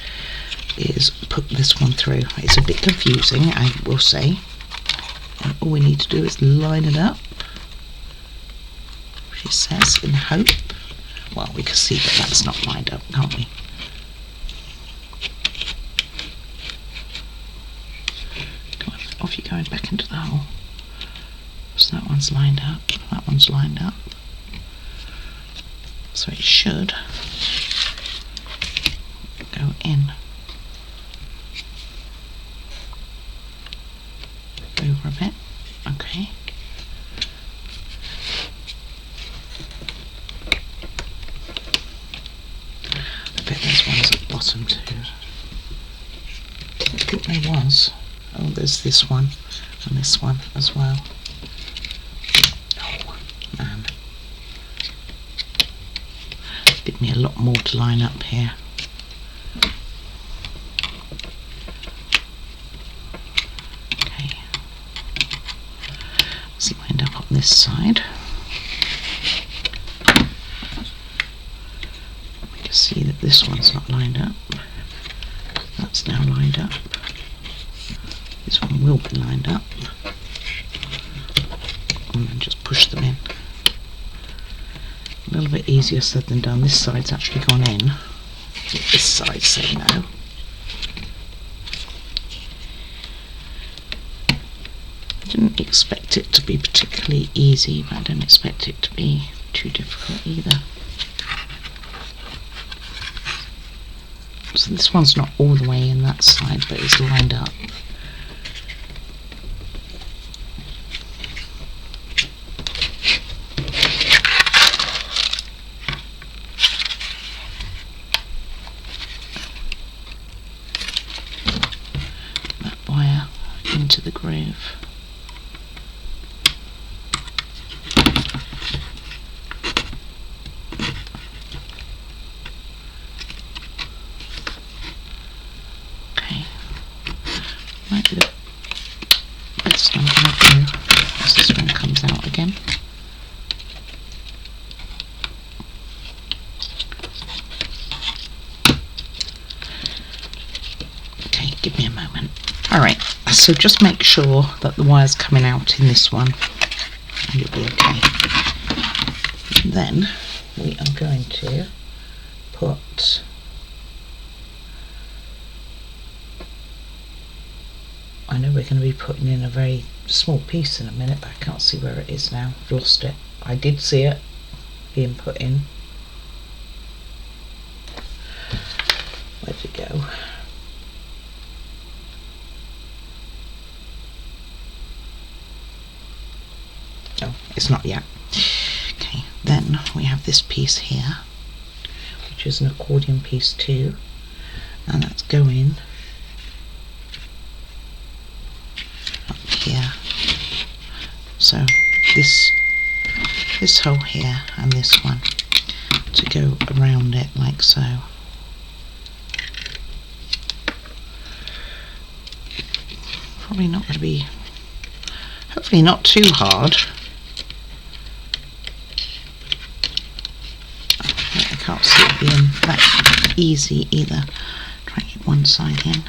is put this one through. It's a bit confusing, I will say. And all we need to do is line it up. She says, in hope. Well, we can see that that's not lined up, can't we? Come on, off you go back into the hole. So that one's lined up, that one's lined up. So it should go in. Over a bit, okay. I bet there's ones at the bottom too. I think there was. Oh, there's this one and this one as well. Oh, man. Give me a lot more to line up here. Lined up on this side. We can see that this one's not lined up. That's now lined up. This one will be lined up. And then just push them in. A little bit easier said than done. This side's actually gone in. This side's saying no. I didn't expect it to be particularly easy, but I don't expect it to be too difficult either. So this one's not all the way in that side, but it's lined up. Get that wire into the groove. Might be the best I'm going to do as this one comes out again. Okay, give me a moment. Alright, so just make sure that the wire's coming out in this one and you'll be okay. And then we are going to put I know we're going to be putting in a very small piece in a minute, but I can't see where it is now. I've lost it. I did see it being put in. Where'd it go? Oh, it's not yet. Okay, then we have this piece here, which is an accordion piece too, and that's going here. So this hole here and this one to go around it like so. Probably not going to be, hopefully not too hard. I can't see it being that easy either. Try and get one side in.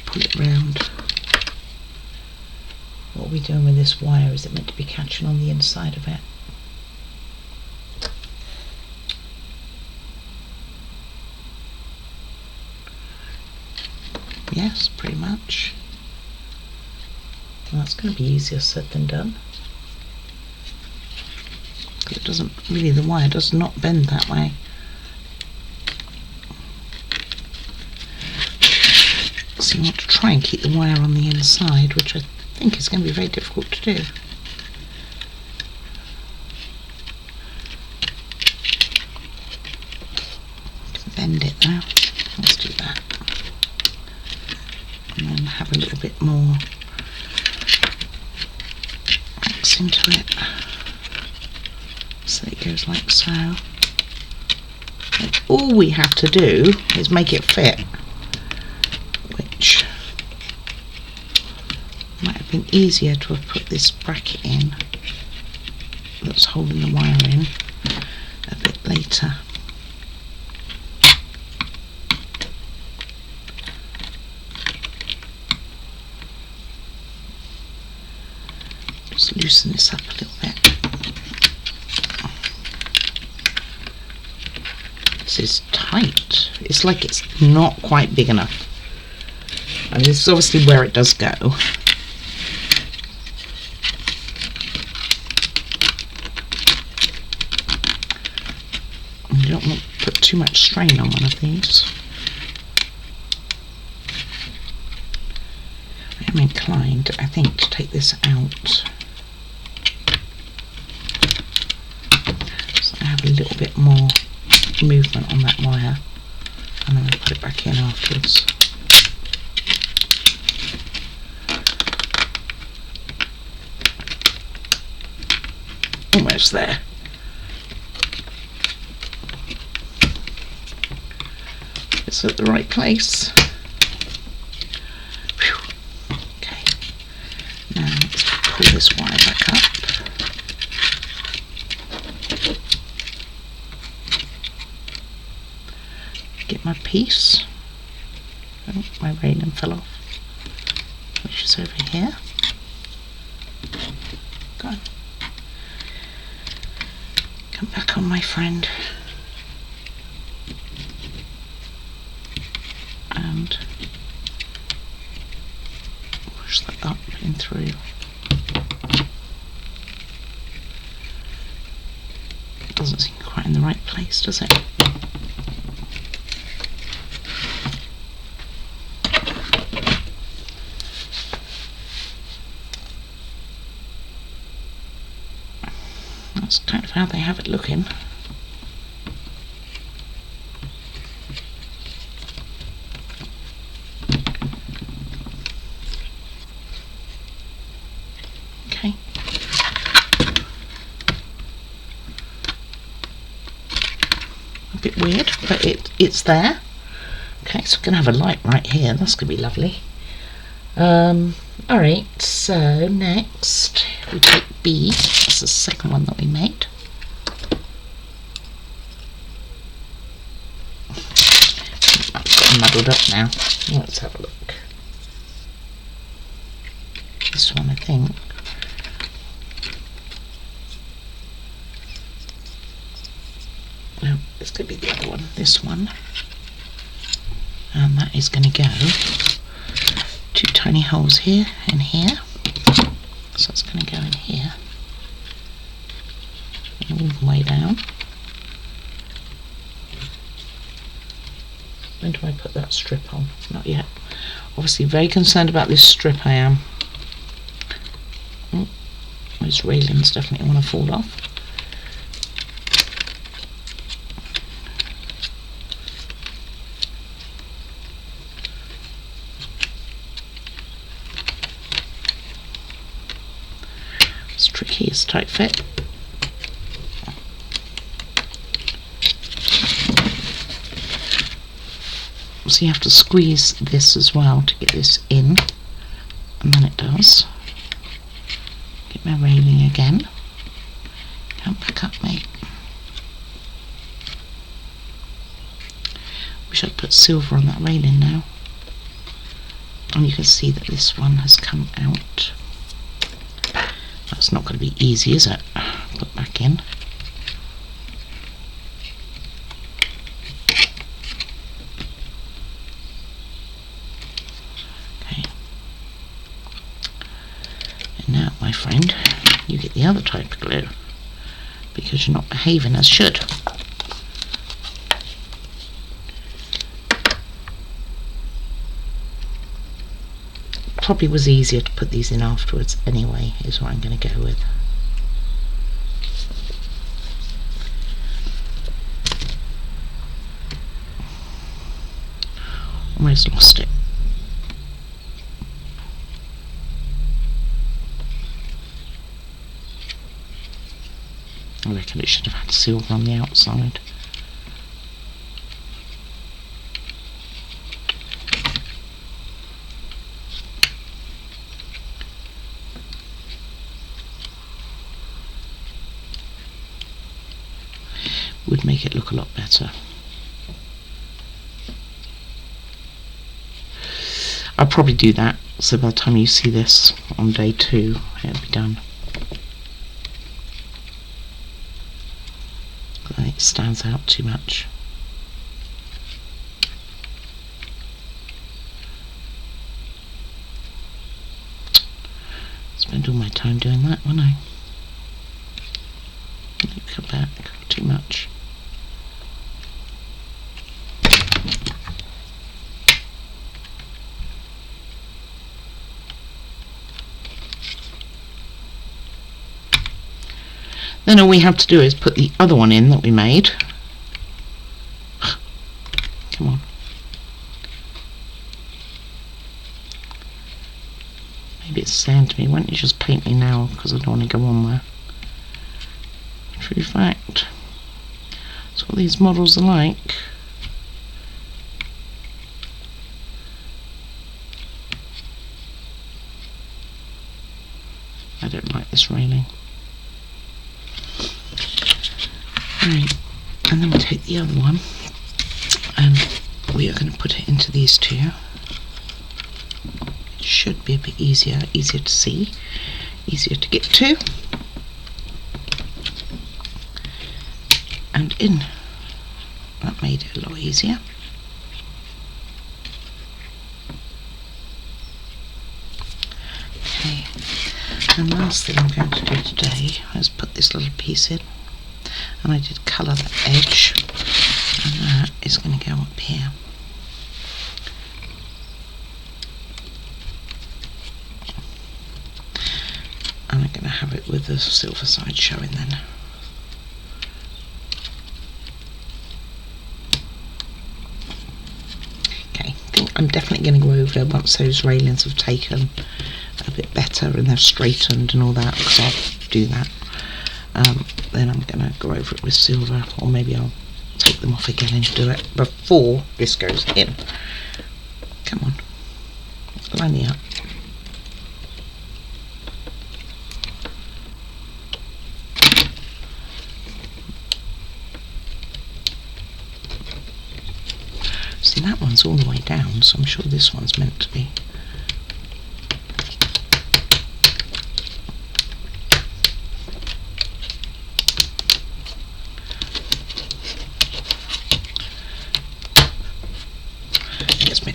Pull it round. What are we doing with this wire? Is it meant to be catching on the inside of it? Yes, pretty much. Well, that's going to be easier said than done. It doesn't really, the wire does not bend that way. So you want to try and keep the wire on the inside, which I think is going to be very difficult to do. Bend it now. Let's do that. And then have a little bit more wax into it. So it goes like so. And all we have to do is make it fit, which might have been easier to have put this bracket in that's holding the wire in a bit later. Just loosen this up a little bit. This is tight. It's like it's not quite big enough. And this is obviously where it does go. You don't want to put too much strain on one of these. I am inclined, I think, to take this out. So I have a little bit more movement on that wire, and then I'll put it back in afterwards. Almost there. It's at the right place. Whew. Okay. Now let's pull this wire back up. Get my piece. Oh, my railing fell off. Which is over here. Go on. Come back on, my friend. And push that up and through. It doesn't seem quite in the right place, does it? That's kind of how they have it looking. Okay. A bit weird, but it's there. Okay, so we're going to have a light right here. That's going to be lovely. Alright, so next we take B. That's the second one that we made. That's got muddled up now. Let's have a look. This one, I think. No, it's going to be the other one. This one. And that is going to go 2 tiny holes here and here. So it's going to go in here. And all the way down. When do I put that strip on? Not yet. Obviously very concerned about this strip, I am. Oh, those railings definitely want to fall off. It's tricky, it's tight fit. So you have to squeeze this as well to get this in, and then it does. Get my railing again. Come back up, mate. Wish I'd put silver on that railing now. And you can see that this one has come out. That's not going to be easy, is it? Put back in. Now, my friend, you get the other type of glue because you're not behaving as should. Probably was easier to put these in afterwards anyway, is what I'm going to go with. Almost lost it. I reckon it should have had silver on the outside. would make it look a lot better. I'll probably do that, so by the time you see this on day 2, it'll be done. It stands out too much. Spend all my time doing that, won't I? Come back, too much. Then all we have to do is put the other one in that we made. Come on. Maybe it's saying to me, why don't you just paint me now, because I don't want to go on there. True fact. That's what these models are like. I don't like this railing. Right, and then we take the other one and we are going to put it into these two. It should be a bit easier to see, easier to get to. And in. That made it a lot easier. Okay, and the last thing I'm going to do today is put this little piece in. And I did colour the edge, and that is going to go up here. And I'm going to have it with the silver side showing then. Okay, I think I'm definitely going to go over once those railings have taken a bit better and they're straightened and all that, because I'll do that. Then I'm going to go over it with silver, or maybe I'll take them off again and do it before this goes in. Come on, line me up. See, that one's all the way down, so I'm sure this one's meant to be.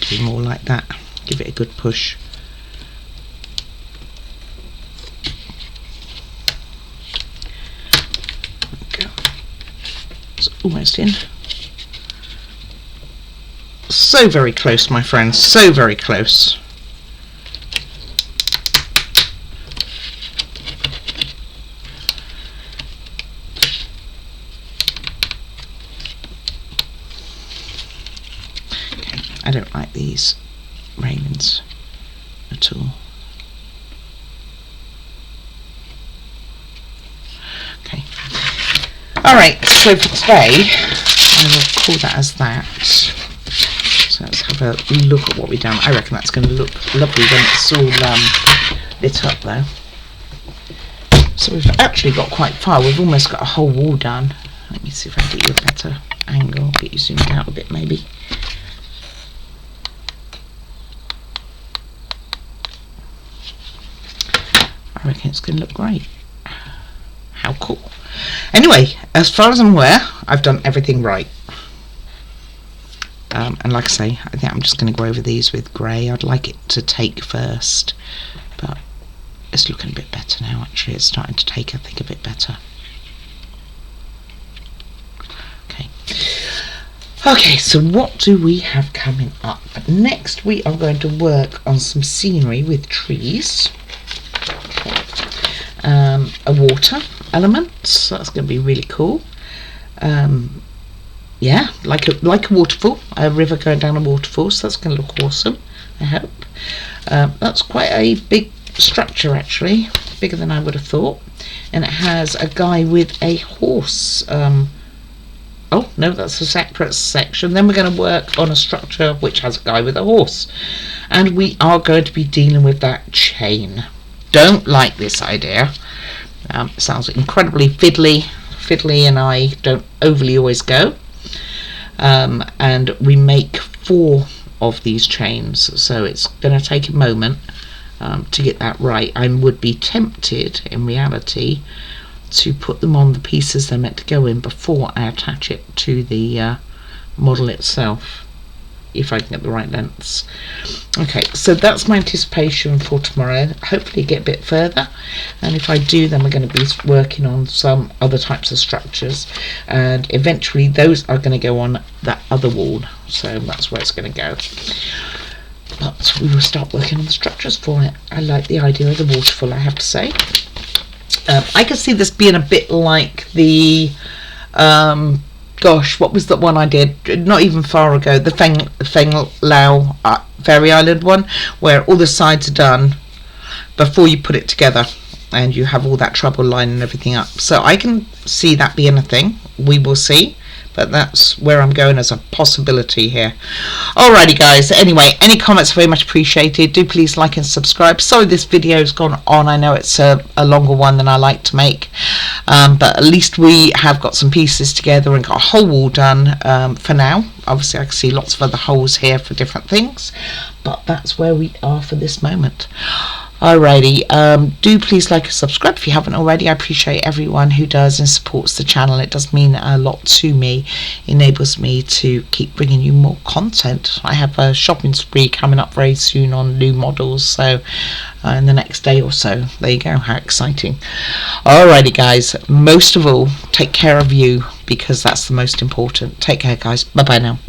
Be more like that. Give it a good push. There we go. It's almost in. So very close, my friends. So very close. I don't like these railings at all. Okay. Alright, so for today, I will call that as that. So let's have a look at what we've done. I reckon that's going to look lovely when it's all lit up though. So we've actually got quite far. We've almost got a whole wall done. Let me see if I can get you a better angle, get you zoomed out a bit maybe. I reckon it's going to look great. How cool. Anyway, as far as I'm aware, I've done everything right. And like I say, I think I'm just going to go over these with grey. I'd like it to take first, but it's looking a bit better now actually. It's starting to take, I think, a bit better. Okay, so what do we have coming up? Next we are going to work on some scenery with trees. A water element, so that's going to be really cool. Yeah, like a waterfall, a river going down a waterfall, so that's going to look awesome, I hope. That's quite a big structure actually, bigger than I would have thought, and it has a guy with a horse. Oh no, that's a separate section. Then we're going to work on a structure which has a guy with a horse, and we are going to be dealing with that chain. Don't like this idea. It sounds incredibly fiddly, fiddly and I don't overly always go. And we make 4 of these chains, so it's going to take a moment to get that right. I would be tempted in reality to put them on the pieces they're meant to go in before I attach it to the model itself, if I can get the right lengths. Okay, so that's my anticipation for tomorrow. Hopefully get a bit further, and if I do, then we're going to be working on some other types of structures, and eventually those are going to go on that other wall, so that's where it's going to go. But we will start working on the structures for it. I like the idea of the waterfall, I have to say. I can see this being a bit like the gosh, what was that one I did not even far ago, the Feng Lao Fairy Island one, where all the sides are done before you put it together and you have all that trouble lining everything up. So I can see that being a thing. We will see, but that's where I'm going as a possibility here. Alrighty guys, anyway, any comments are very much appreciated. Do please like and subscribe. Sorry this video has gone on, I know it's a longer one than I like to make, but at least we have got some pieces together and got a whole wall done for now. Obviously I can see lots of other holes here for different things, but that's where we are for this moment. Alrighty, do please like and subscribe if you haven't already. I appreciate everyone who does and supports the channel. It does mean a lot to me. It enables me to keep bringing you more content. I have a shopping spree coming up very soon on new models, so in the next day or so. There you go, how exciting. Alrighty guys, most of all, take care of you, because that's the most important. Take care guys, bye bye now.